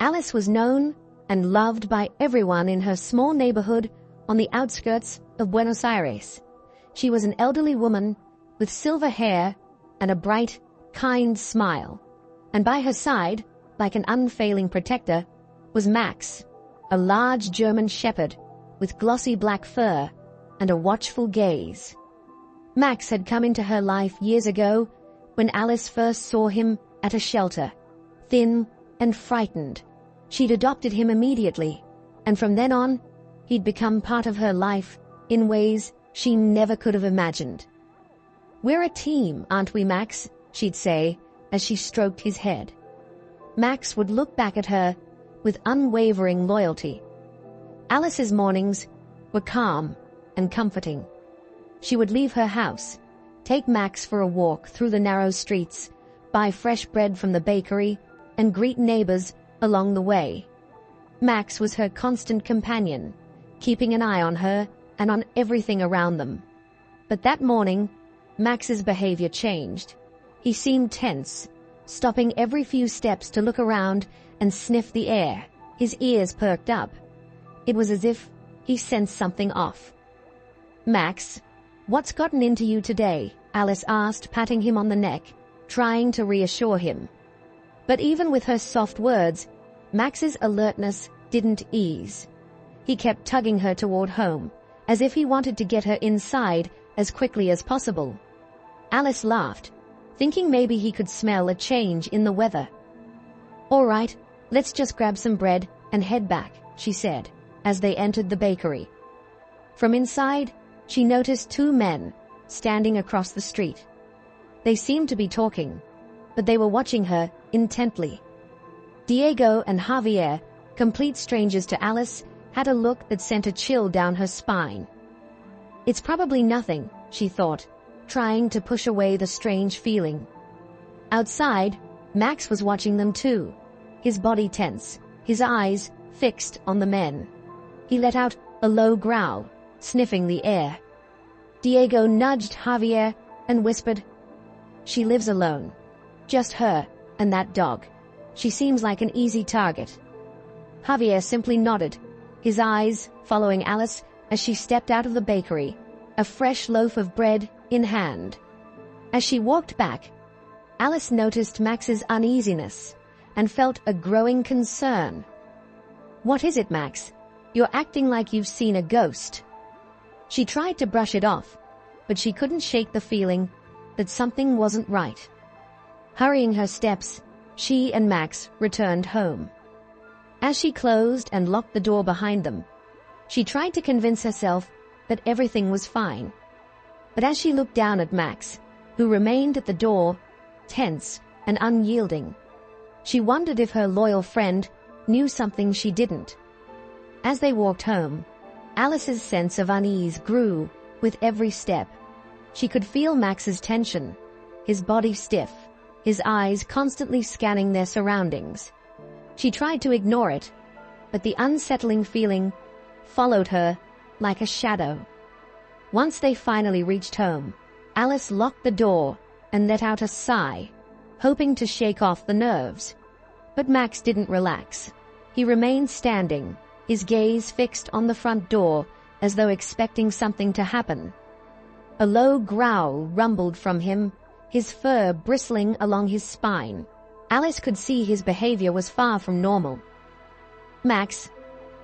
Alice was known and loved by everyone in her small neighborhood on the outskirts of Buenos Aires. She was an elderly woman with silver hair and a bright, kind smile. And by her side, like an unfailing protector, was Max, a large German shepherd with glossy black fur and a watchful gaze. Max had come into her life years ago when Alice first saw him at a shelter, thin and frightened. She'd adopted him immediately, and from then on, he'd become part of her life in ways she never could have imagined. "We're a team, aren't we, Max?" she'd say as she stroked his head. Max would look back at her with unwavering loyalty. Alice's mornings were calm and comforting. She would leave her house, take Max for a walk through the narrow streets, buy fresh bread from the bakery, and greet neighbors along the way. Max was her constant companion, keeping an eye on her and on everything around them. But that morning, Max's behavior changed. He seemed tense, stopping every few steps to look around and sniff the air, his ears perked up. It was as if he sensed something off. "Max, what's gotten into you today?" Alice asked, patting him on the neck, trying to reassure him. But even with her soft words, Max's alertness didn't ease. He kept tugging her toward home, as if he wanted to get her inside as quickly as possible. Alice laughed, thinking maybe he could smell a change in the weather. "All right, let's just grab some bread and head back," she said, as they entered the bakery. From inside, she noticed two men standing across the street. They seemed to be talking, but they were watching her intently. Diego and Javier, complete strangers to Alice, had a look that sent a chill down her spine. "It's probably nothing," she thought, trying to push away the strange feeling. Outside, Max was watching them too, his body tense, his eyes fixed on the men. He let out a low growl, sniffing the air. Diego nudged Javier and whispered, "She lives alone. Just her and that dog. She seems like an easy target." Javier simply nodded, his eyes following Alice as she stepped out of the bakery, a fresh loaf of bread in hand. As she walked back, Alice noticed Max's uneasiness and felt a growing concern. "What is it, Max? You're acting like you've seen a ghost." She tried to brush it off, but she couldn't shake the feeling that something wasn't right. Hurrying her steps, she and Max returned home. As she closed and locked the door behind them, she tried to convince herself that everything was fine. But as she looked down at Max, who remained at the door, tense and unyielding, she wondered if her loyal friend knew something she didn't. As they walked home, Alice's sense of unease grew with every step. She could feel Max's tension, his body stiff, his eyes constantly scanning their surroundings. She tried to ignore it, but the unsettling feeling followed her like a shadow. Once they finally reached home, Alice locked the door and let out a sigh, hoping to shake off the nerves. But Max didn't relax. He remained standing, his gaze fixed on the front door as though expecting something to happen. A low growl rumbled from him, his fur bristling along his spine. Alice could see his behavior was far from normal. "Max,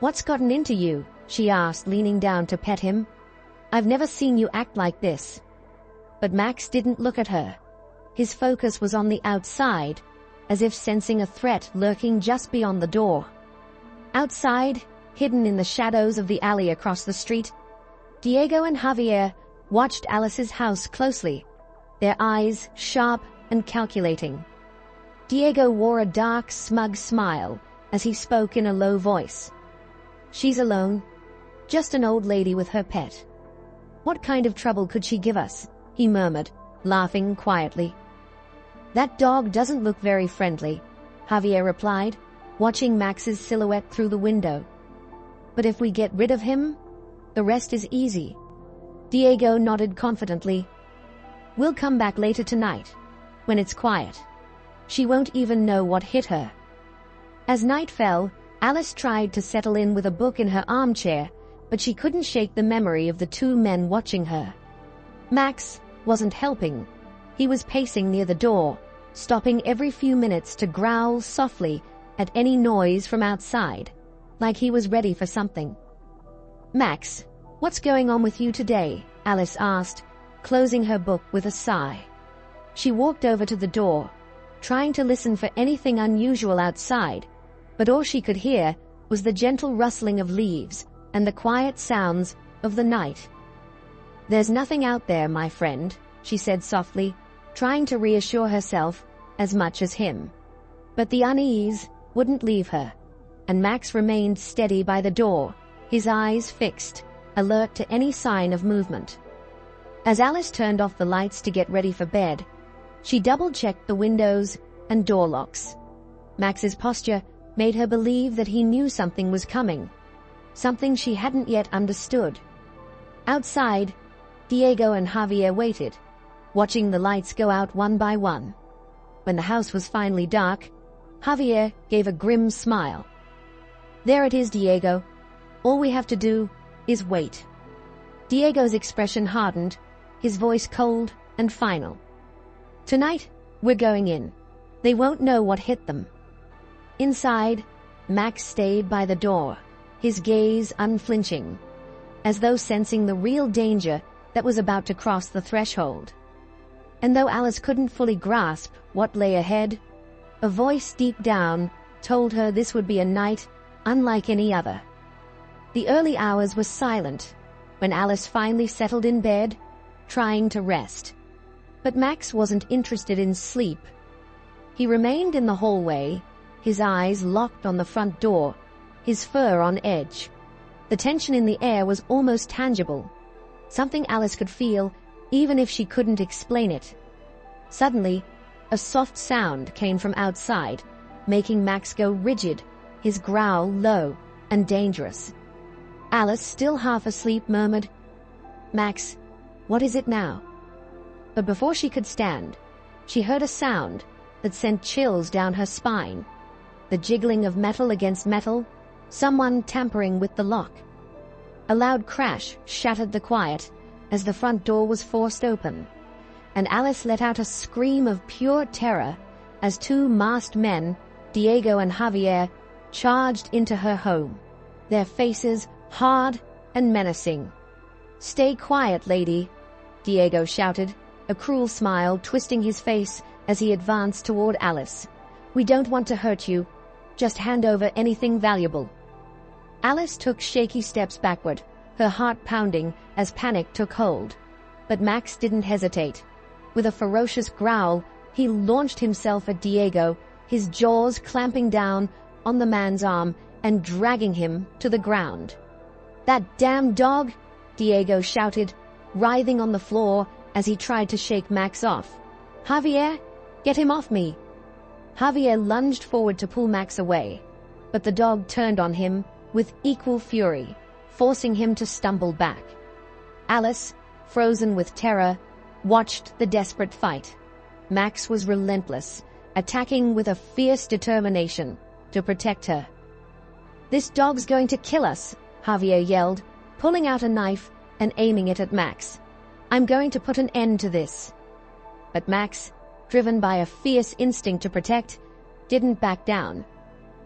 what's gotten into you?" she asked, leaning down to pet him. "I've never seen you act like this." But Max didn't look at her. His focus was on the outside, as if sensing a threat lurking just beyond the door. Outside, hidden in the shadows of the alley across the street, Diego and Javier watched Alice's house closely, their eyes sharp and calculating. Diego wore a dark, smug smile as he spoke in a low voice. "She's alone, just an old lady with her pet. What kind of trouble could she give us?" he murmured, laughing quietly. "That dog doesn't look very friendly," Javier replied, watching Max's silhouette through the window. "But if we get rid of him, the rest is easy." Diego nodded confidently. "We'll come back later tonight, when it's quiet. She won't even know what hit her." As night fell, Alice tried to settle in with a book in her armchair, but she couldn't shake the memory of the two men watching her. Max wasn't helping. He was pacing near the door, stopping every few minutes to growl softly at any noise from outside, like he was ready for something. "Max, what's going on with you today?" Alice asked, closing her book with a sigh. She walked over to the door, trying to listen for anything unusual outside, but all she could hear was the gentle rustling of leaves and the quiet sounds of the night. "There's nothing out there, my friend," she said softly, trying to reassure herself as much as him. But the unease wouldn't leave her, and Max remained steady by the door, his eyes fixed, alert to any sign of movement. As Alice turned off the lights to get ready for bed, she double-checked the windows and door locks. Max's posture made her believe that he knew something was coming, something she hadn't yet understood. Outside, Diego and Javier waited, watching the lights go out one by one. When the house was finally dark, Javier gave a grim smile. "There it is, Diego. All we have to do is wait." Diego's expression hardened, his voice cold and final. "Tonight, we're going in. They won't know what hit them." Inside, Max stayed by the door, his gaze unflinching, as though sensing the real danger that was about to cross the threshold. And though Alice couldn't fully grasp what lay ahead, a voice deep down told her this would be a night unlike any other. The early hours were silent when Alice finally settled in bed, trying to rest. But Max wasn't interested in sleep. He remained in the hallway, his eyes locked on the front door, his fur on edge. The tension in the air was almost tangible, something Alice could feel even if she couldn't explain it. Suddenly, a soft sound came from outside, making Max go rigid, his growl low and dangerous. Alice, still half asleep, murmured, "Max, what is it now?" But before she could stand, she heard a sound that sent chills down her spine, the jiggling of metal against metal, someone tampering with the lock. A loud crash shattered the quiet as the front door was forced open, and Alice let out a scream of pure terror as two masked men, Diego and Javier, charged into her home, their faces hard and menacing. "Stay quiet, lady," Diego shouted, a cruel smile twisting his face as he advanced toward Alice. "We don't want to hurt you. Just hand over anything valuable." Alice took shaky steps backward, her heart pounding as panic took hold. But Max didn't hesitate. With a ferocious growl, he launched himself at Diego, his jaws clamping down on the man's arm and dragging him to the ground. "That damn dog!" Diego shouted, writhing on the floor as he tried to shake Max off. "Javier, get him off me!" Javier lunged forward to pull Max away, but the dog turned on him with equal fury, forcing him to stumble back. Alice, frozen with terror, watched the desperate fight. Max was relentless, attacking with a fierce determination to protect her. "This dog's going to kill us," Javier yelled, pulling out a knife and aiming it at Max. "I'm going to put an end to this." But Max, driven by a fierce instinct to protect, didn't back down.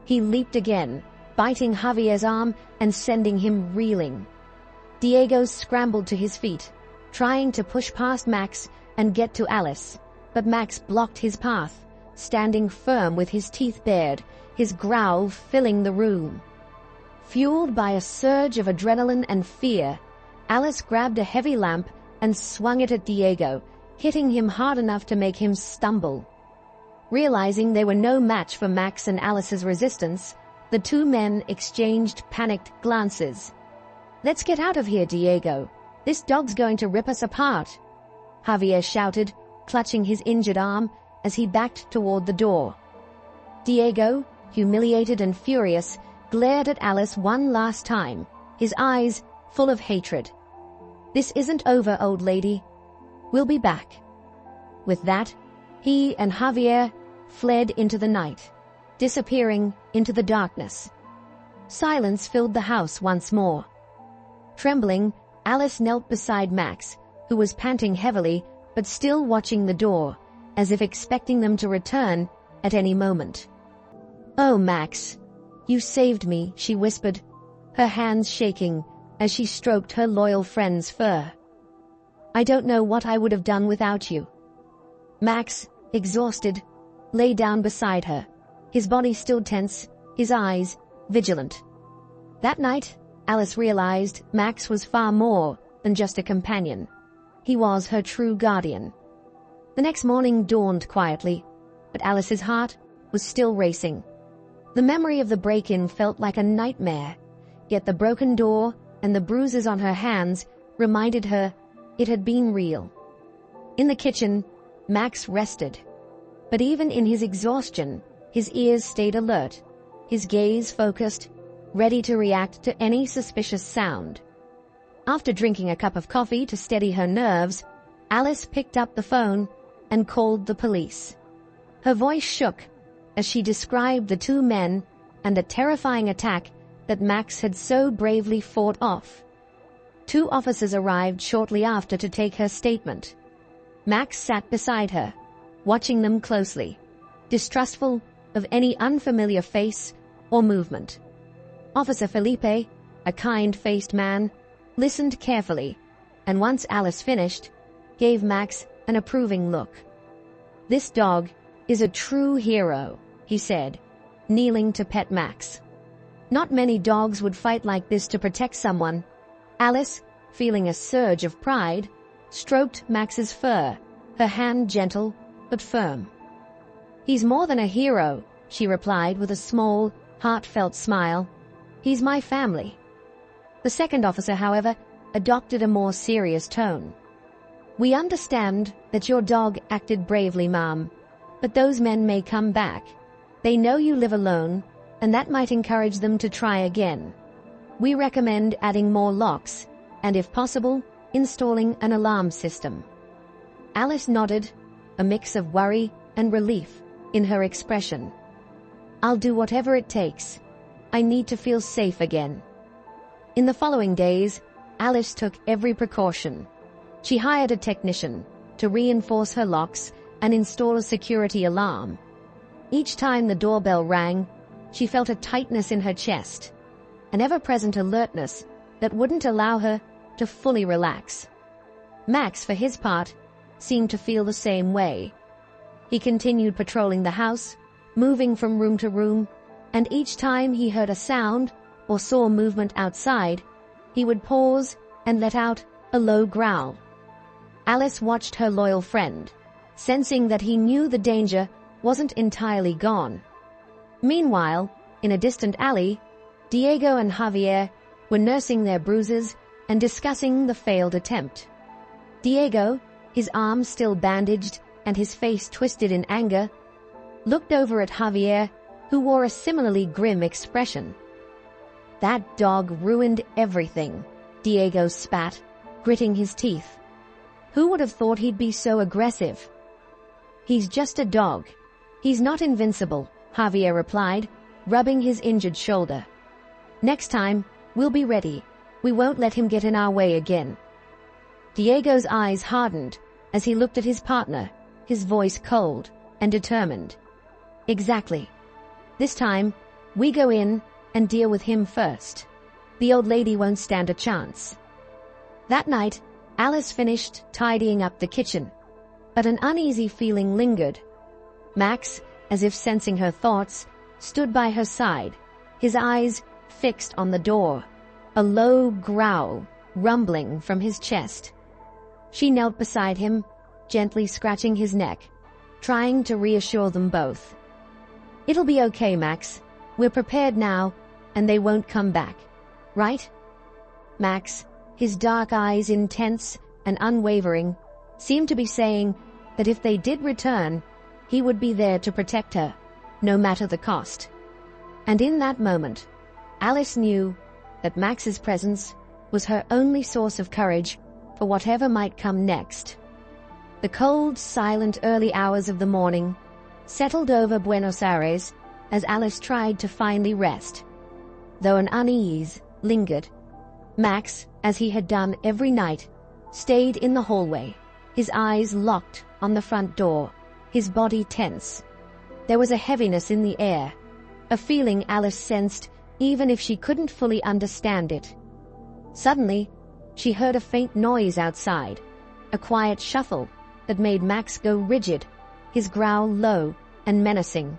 He leaped again, biting Javier's arm and sending him reeling. Diego scrambled to his feet, trying to push past Max and get to Alice, but Max blocked his path, standing firm with his teeth bared, his growl filling the room. Fueled by a surge of adrenaline and fear, Alice grabbed a heavy lamp and swung it at Diego, hitting him hard enough to make him stumble. Realizing they were no match for Max and Alice's resistance, the two men exchanged panicked glances. "Let's get out of here, Diego. This dog's going to rip us apart," Javier shouted, clutching his injured arm as he backed toward the door. Diego, humiliated and furious, glared at Alice one last time, his eyes full of hatred. "This isn't over, old lady. We'll be back." With that, he and Javier fled into the night, disappearing into the darkness. Silence filled the house once more. Trembling, Alice knelt beside Max, who was panting heavily but still watching the door, as if expecting them to return at any moment. "Oh, Max, you saved me," she whispered, her hands shaking as she stroked her loyal friend's fur. "I don't know what I would have done without you." Max, exhausted, lay down beside her, his body still tense, his eyes vigilant. That night, Alice realized Max was far more than just a companion. He was her true guardian. The next morning dawned quietly, but Alice's heart was still racing. The memory of the break-in felt like a nightmare, yet the broken door and the bruises on her hands reminded her it had been real. In the kitchen, Max rested, but even in his exhaustion, his ears stayed alert, his gaze focused, ready to react to any suspicious sound. After drinking a cup of coffee to steady her nerves, Alice picked up the phone and called the police. Her voice shook as she described the two men and the terrifying attack that Max had so bravely fought off. 2 officers arrived shortly after to take her statement. Max sat beside her, watching them closely, distrustful of any unfamiliar face or movement. Officer Felipe, a kind-faced man, listened carefully, and once Alice finished, gave Max an approving look. "This dog is a true hero," he said, kneeling to pet Max. Not many dogs would fight like this to protect someone. Alice, feeling a surge of pride, stroked Max's fur, her hand gentle but firm. "He's more than a hero," she replied with a small, heartfelt smile. "He's my family." The second officer, however, adopted a more serious tone. "We understand that your dog acted bravely, ma'am, but those men may come back. They know you live alone, and that might encourage them to try again. We recommend adding more locks, and if possible, installing an alarm system." Alice nodded, a mix of worry and relief in her expression. "I'll do whatever it takes. I need to feel safe again." In the following days, Alice took every precaution. She hired a technician to reinforce her locks and install a security alarm. Each time the doorbell rang, she felt a tightness in her chest, an ever-present alertness that wouldn't allow her to fully relax. Max, for his part, seemed to feel the same way. He continued patrolling the house, moving from room to room, and each time he heard a sound or saw movement outside, he would pause and let out a low growl. Alice watched her loyal friend, sensing that he knew the danger wasn't entirely gone. Meanwhile, in a distant alley, Diego and Javier were nursing their bruises and discussing the failed attempt. Diego, his arm still bandaged and his face twisted in anger, looked over at Javier, who wore a similarly grim expression. "That dog ruined everything," Diego spat, gritting his teeth. "Who would have thought he'd be so aggressive?" "He's just a dog. He's not invincible," Javier replied, rubbing his injured shoulder. "Next time, we'll be ready. We won't let him get in our way again." Diego's eyes hardened as he looked at his partner, his voice cold and determined. "Exactly. This time, we go in and deal with him first. The old lady won't stand a chance." That night, Alice finished tidying up the kitchen, but an uneasy feeling lingered. Max, as if sensing her thoughts, stood by her side, his eyes fixed on the door, a low growl rumbling from his chest. She knelt beside him, gently scratching his neck, trying to reassure them both. "It'll be okay, Max. We're prepared now, and they won't come back. Right?" Max, his dark eyes intense and unwavering, seemed to be saying that if they did return, he would be there to protect her, no matter the cost. And in that moment, Alice knew that Max's presence was her only source of courage for whatever might come next. The cold, silent early hours of the morning settled over Buenos Aires as Alice tried to finally rest. Though an unease lingered, Max, as he had done every night, stayed in the hallway, his eyes locked on the front door, his body tense. There was a heaviness in the air, a feeling Alice sensed even if she couldn't fully understand it. Suddenly, she heard a faint noise outside, a quiet shuffle that made Max go rigid, his growl low and menacing.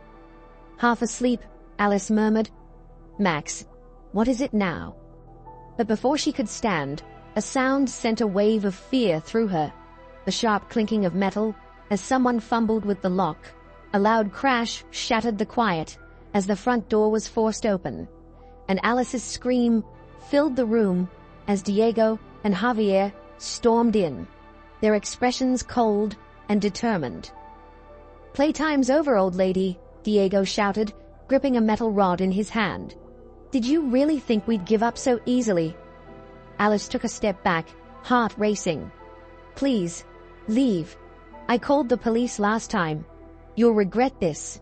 Half asleep, Alice murmured, "Max, what is it now?" But before she could stand, a sound sent a wave of fear through her, the sharp clinking of metal as someone fumbled with the lock. A loud crash shattered the quiet as the front door was forced open, and Alice's scream filled the room as Diego and Javier stormed in, their expressions cold and determined. "Playtime's over, old lady," Diego shouted, gripping a metal rod in his hand. "Did you really think we'd give up so easily?" Alice took a step back, heart racing. "Please, leave. I called the police last time. You'll regret this."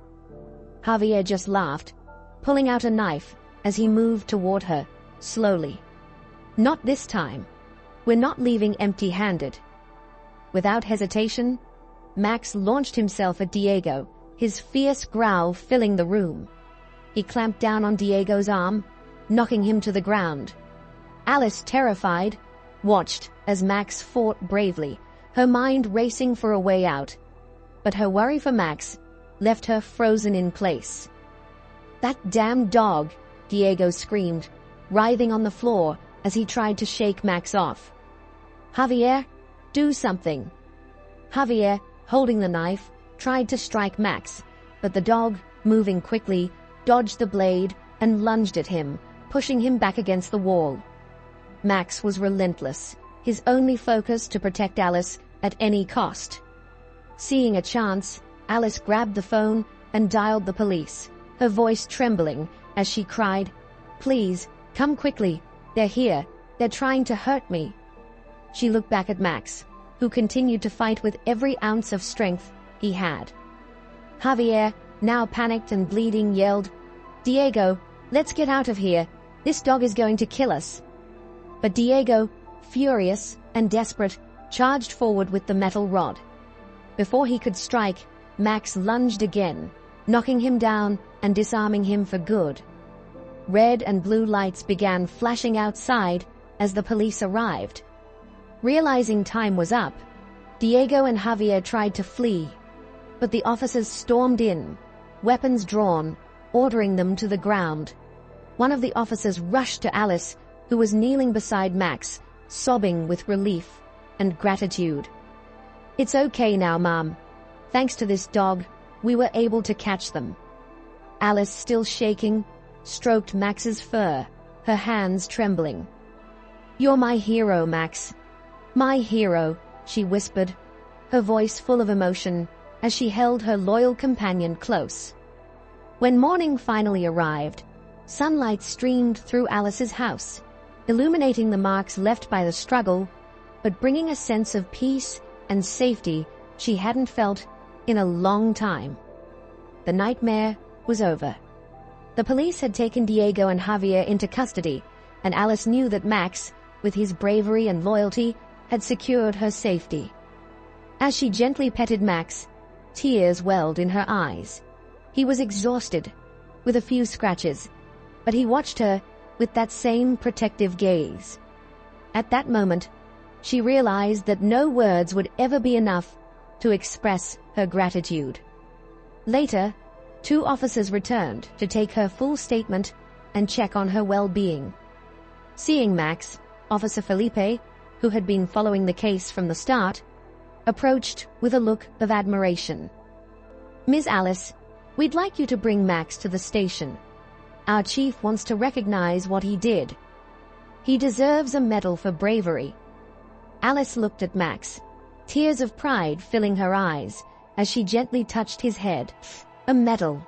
Javier just laughed, pulling out a knife as he moved toward her, slowly. "Not this time. We're not leaving empty-handed." Without hesitation, Max launched himself at Diego, his fierce growl filling the room. He clamped down on Diego's arm, knocking him to the ground. Alice, terrified, watched as Max fought bravely, her mind racing for a way out. But her worry for Max left her frozen in place. "That damn dog!" Diego screamed, writhing on the floor as he tried to shake Max off. "Javier, do something." Javier, holding the knife, tried to strike Max, but the dog, moving quickly, dodged the blade and lunged at him, pushing him back against the wall. Max was relentless, his only focus to protect Alice at any cost. Seeing a chance, Alice grabbed the phone and dialed the police, her voice trembling as she cried, "Please, come quickly. They're here. They're trying to hurt me." She looked back at Max, who continued to fight with every ounce of strength he had. Javier, now panicked and bleeding, yelled, "Diego, let's get out of here. This dog is going to kill us." But Diego, furious and desperate, charged forward with the metal rod. Before he could strike, Max lunged again, knocking him down and disarming him for good. Red and blue lights began flashing outside as the police arrived. Realizing time was up, Diego and Javier tried to flee, but the officers stormed in, weapons drawn, ordering them to the ground. One of the officers rushed to Alice, who was kneeling beside Max, sobbing with relief and gratitude. "It's okay now, Mom. Thanks to this dog, we were able to catch them." Alice, still shaking, stroked Max's fur, her hands trembling. "You're my hero, Max. My hero," she whispered, her voice full of emotion as she held her loyal companion close. When morning finally arrived, sunlight streamed through Alice's house, illuminating the marks left by the struggle, but bringing a sense of peace and safety she hadn't felt in a long time. The nightmare was over. The police had taken Diego and Javier into custody, and Alice knew that Max, with his bravery and loyalty, had secured her safety. As she gently petted Max, tears welled in her eyes. He was exhausted, with a few scratches, but he watched her with that same protective gaze. At that moment, she realized that no words would ever be enough to express her gratitude. Later, 2 officers returned to take her full statement and check on her well-being. Seeing Max, Officer Felipe, who had been following the case from the start, approached with a look of admiration. "Ms. Alice, we'd like you to bring Max to the station. Our chief wants to recognize what he did. He deserves a medal for bravery." Alice looked at Max, tears of pride filling her eyes as she gently touched his head. "A medal.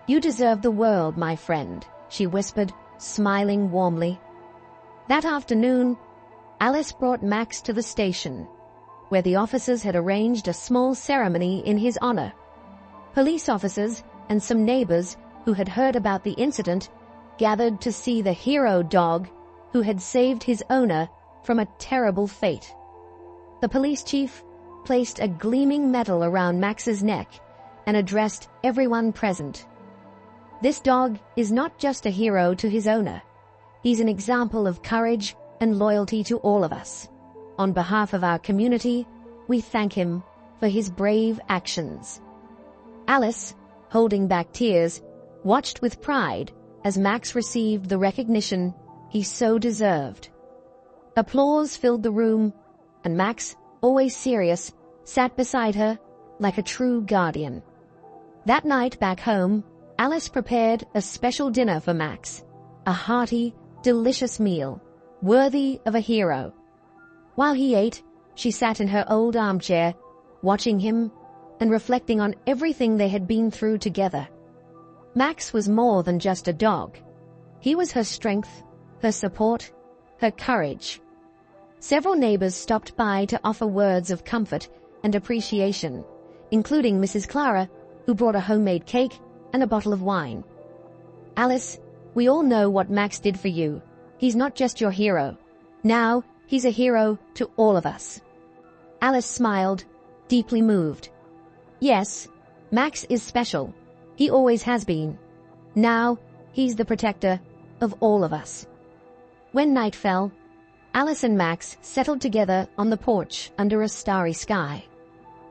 You deserve the world, my friend," she whispered, smiling warmly. That afternoon, Alice brought Max to the station, where the officers had arranged a small ceremony in his honor. Police officers and some neighbors who had heard about the incident, gathered to see the hero dog who had saved his owner from a terrible fate. The police chief placed a gleaming medal around Max's neck and addressed everyone present. This dog is not just a hero to his owner. He's an example of courage and loyalty to all of us. On behalf of our community, we thank him for his brave actions. Alice, holding back tears, watched with pride as Max received the recognition he so deserved. Applause filled the room, and Max, always serious, sat beside her like a true guardian. That night back home, Alice prepared a special dinner for Max, a hearty, delicious meal, worthy of a hero. While he ate, she sat in her old armchair, watching him and reflecting on everything they had been through together. Max was more than just a dog. He was her strength, her support, her courage. Several neighbors stopped by to offer words of comfort and appreciation, including Mrs. Clara, who brought a homemade cake and a bottle of wine. Alice, we all know what Max did for you. He's not just your hero. Now, he's a hero to all of us. Alice smiled, deeply moved. Yes, Max is special. He always has been. Now, he's the protector of all of us. When night fell, Alice and Max settled together on the porch under a starry sky.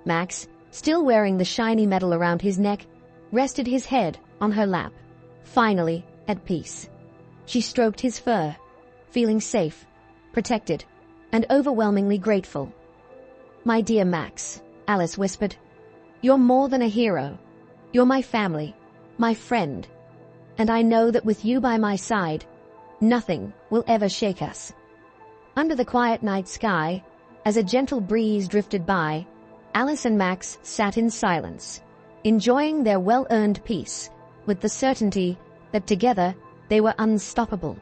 Max, still wearing the shiny medal around his neck, rested his head on her lap, finally at peace. She stroked his fur, feeling safe, protected, and overwhelmingly grateful. "My dear Max," Alice whispered, "you're more than a hero. You're my family, my friend, and I know that with you by my side, nothing will ever shake us." Under the quiet night sky, as a gentle breeze drifted by, Alice and Max sat in silence, enjoying their well-earned peace with the certainty that together they were unstoppable.